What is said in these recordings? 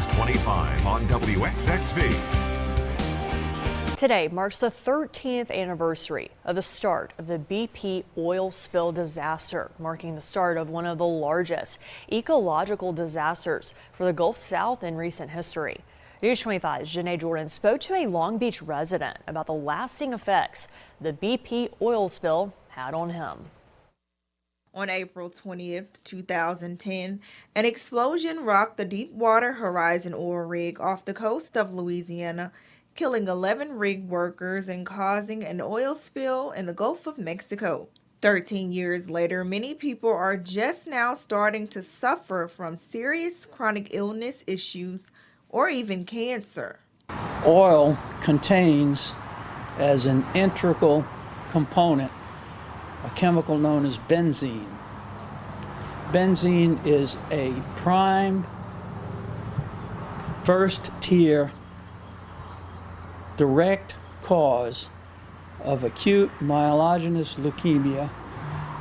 625 on WXXV. Today marks the 13th anniversary of the start of the BP oil spill disaster, marking the start of one of the largest ecological disasters for the Gulf South in recent history. News 25's Janae Jordan spoke to a Long Beach resident about the lasting effects the BP oil spill had on him. On April 20th, 2010, an explosion rocked the Deepwater Horizon oil rig off the coast of Louisiana, killing 11 rig workers and causing an oil spill in the Gulf of Mexico. 13 years later, many people are just now starting to suffer from serious chronic illness issues or even cancer. Oil contains, as an integral component, a chemical known as benzene. Benzene is a prime first-tier direct cause of acute myelogenous leukemia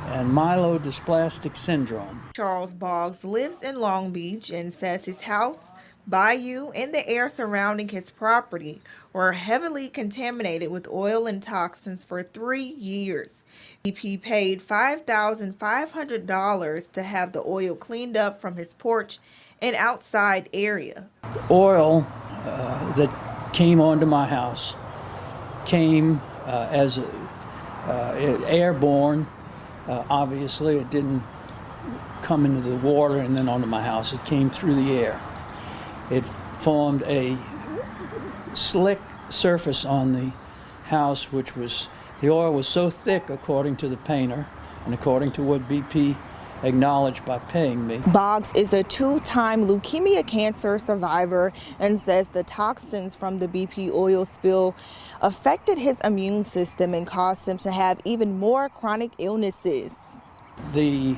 and myelodysplastic syndrome. Charles Boggs lives in Long Beach and says his house, bayou, and the air surrounding his property were heavily contaminated with oil and toxins for 3 years. BP paid $5,500 to have the oil cleaned up from his porch and outside area. Oil that came onto my house came as airborne. Obviously, it didn't come into the water and then onto my house. It came through the air. It formed a slick surface on the house, which was, the oil was so thick, according to the painter and according to what BP acknowledged by paying me. Boggs is a 2-time leukemia cancer survivor and says the toxins from the BP oil spill affected his immune system and caused him to have even more chronic illnesses. The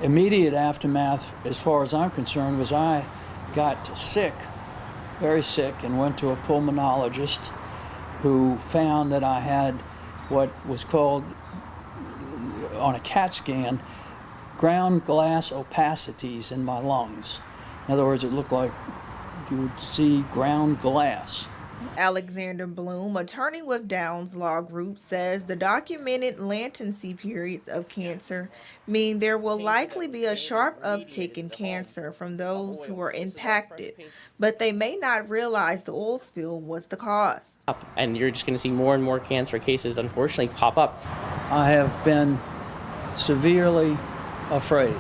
immediate aftermath, as far as I'm concerned, was I got sick, very sick, and went to a pulmonologist who found that I had what was called, on a CAT scan, ground glass opacities in my lungs. In other words, it looked like you would see ground glass. Alexander Bloom, attorney with Downs Law Group, says the documented latency periods of cancer mean there will likely be a sharp uptick in cancer from those who are impacted, but they may not realize the oil spill was the cause. And you're just going to see more and more cancer cases, unfortunately, pop up. I have been severely afraid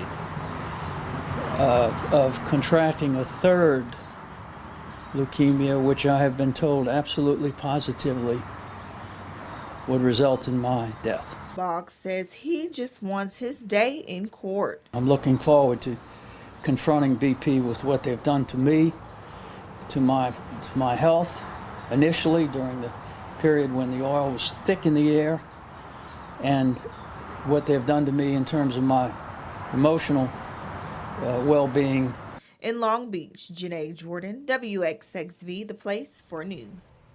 of contracting a third leukemia, which I have been told absolutely positively would result in my death. Boggs says he just wants his day in court. I'm looking forward to confronting BP with what they've done to me, to my health, initially during the period when the oil was thick in the air, and what they've done to me in terms of my emotional well-being. In Long Beach, Janae Jordan, WXXV, the place for news.